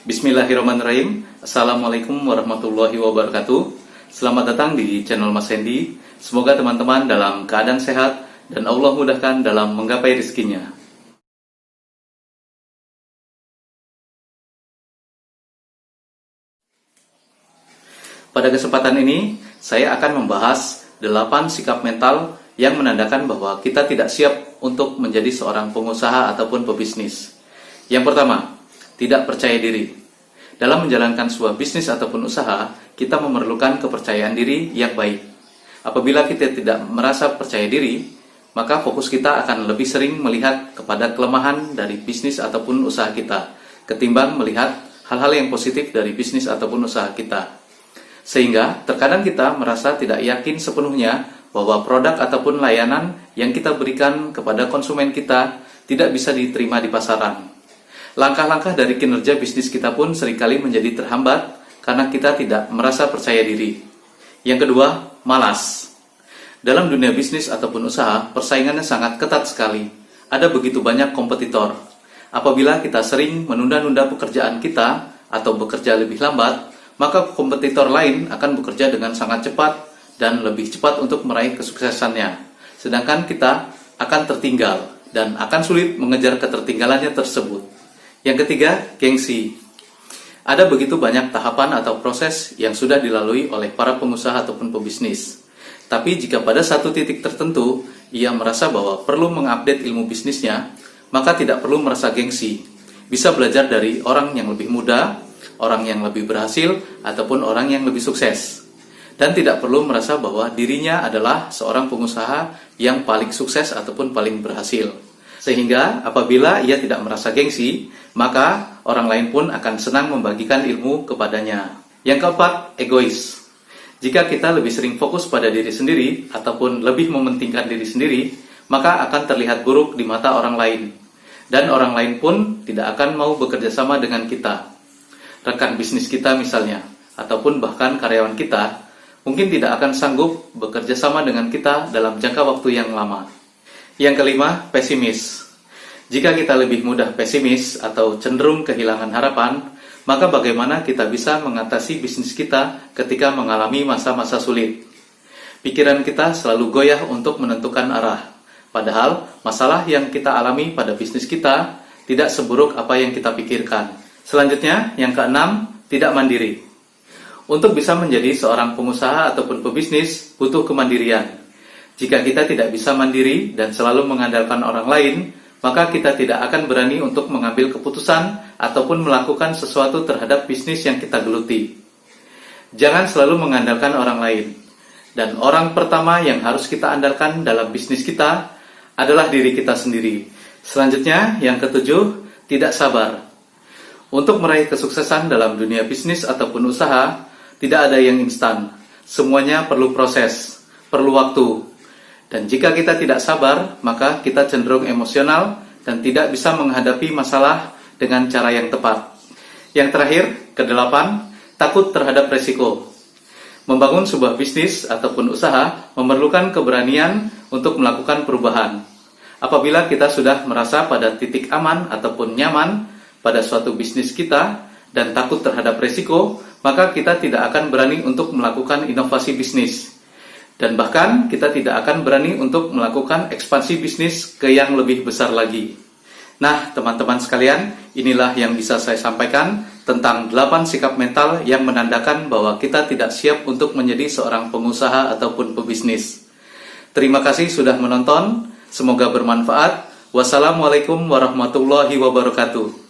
Bismillahirrahmanirrahim. Assalamualaikum warahmatullahi wabarakatuh. Selamat datang di channel Mas Hendy. Semoga teman-teman dalam keadaan sehat dan Allah mudahkan dalam menggapai rezekinya. Pada kesempatan ini, saya akan membahas 8 sikap mental yang menandakan bahwa kita tidak siap untuk menjadi seorang pengusaha ataupun pebisnis. Yang pertama, tidak percaya diri. Dalam menjalankan sebuah bisnis ataupun usaha, kita memerlukan kepercayaan diri yang baik. Apabila kita tidak merasa percaya diri, maka fokus kita akan lebih sering melihat kepada kelemahan dari bisnis ataupun usaha kita, ketimbang melihat hal-hal yang positif dari bisnis ataupun usaha kita. Sehingga terkadang kita merasa tidak yakin sepenuhnya bahwa produk ataupun layanan yang kita berikan kepada konsumen kita tidak bisa diterima di pasaran. Langkah-langkah dari kinerja bisnis kita pun seringkali menjadi terhambat karena kita tidak merasa percaya diri. Yang kedua, malas. Dalam dunia bisnis ataupun usaha, persaingannya sangat ketat sekali. Ada begitu banyak kompetitor. Apabila kita sering menunda-nunda pekerjaan kita atau bekerja lebih lambat, maka kompetitor lain akan bekerja dengan sangat cepat dan lebih cepat untuk meraih kesuksesannya. Sedangkan kita akan tertinggal dan akan sulit mengejar ketertinggalannya tersebut. Yang ketiga, gengsi. Ada begitu banyak tahapan atau proses yang sudah dilalui oleh para pengusaha ataupun pebisnis. Tapi jika pada satu titik tertentu ia merasa bahwa perlu mengupdate ilmu bisnisnya, maka tidak perlu merasa gengsi. Bisa belajar dari orang yang lebih muda, orang yang lebih berhasil, ataupun orang yang lebih sukses. Dan tidak perlu merasa bahwa dirinya adalah seorang pengusaha yang paling sukses ataupun paling berhasil. Sehingga apabila ia tidak merasa gengsi, maka orang lain pun akan senang membagikan ilmu kepadanya. Yang keempat, egois. Jika kita lebih sering fokus pada diri sendiri ataupun lebih mementingkan diri sendiri, maka akan terlihat buruk di mata orang lain. Dan orang lain pun tidak akan mau bekerja sama dengan kita. Rekan bisnis kita misalnya, ataupun bahkan karyawan kita, mungkin tidak akan sanggup bekerja sama dengan kita dalam jangka waktu yang lama. Yang kelima, pesimis. Jika kita lebih mudah pesimis atau cenderung kehilangan harapan, maka bagaimana kita bisa mengatasi bisnis kita ketika mengalami masa-masa sulit? Pikiran kita selalu goyah untuk menentukan arah. Padahal masalah yang kita alami pada bisnis kita tidak seburuk apa yang kita pikirkan. Selanjutnya, yang keenam, tidak mandiri. Untuk bisa menjadi seorang pengusaha ataupun pebisnis, butuh kemandirian. Jika kita tidak bisa mandiri dan selalu mengandalkan orang lain, maka kita tidak akan berani untuk mengambil keputusan ataupun melakukan sesuatu terhadap bisnis yang kita geluti. Jangan selalu mengandalkan orang lain. Dan orang pertama yang harus kita andalkan dalam bisnis kita adalah diri kita sendiri. Selanjutnya, yang ketujuh, tidak sabar. Untuk meraih kesuksesan dalam dunia bisnis ataupun usaha, tidak ada yang instan. Semuanya perlu proses, perlu waktu. Dan jika kita tidak sabar, maka kita cenderung emosional dan tidak bisa menghadapi masalah dengan cara yang tepat. Yang terakhir, kedelapan, takut terhadap resiko. Membangun sebuah bisnis ataupun usaha memerlukan keberanian untuk melakukan perubahan. Apabila kita sudah merasa pada titik aman ataupun nyaman pada suatu bisnis kita dan takut terhadap resiko, maka kita tidak akan berani untuk melakukan inovasi bisnis. Dan bahkan kita tidak akan berani untuk melakukan ekspansi bisnis ke yang lebih besar lagi. Nah, teman-teman sekalian, inilah yang bisa saya sampaikan tentang 8 sikap mental yang menandakan bahwa kita tidak siap untuk menjadi seorang pengusaha ataupun pebisnis. Terima kasih sudah menonton, semoga bermanfaat. Wassalamualaikum warahmatullahi wabarakatuh.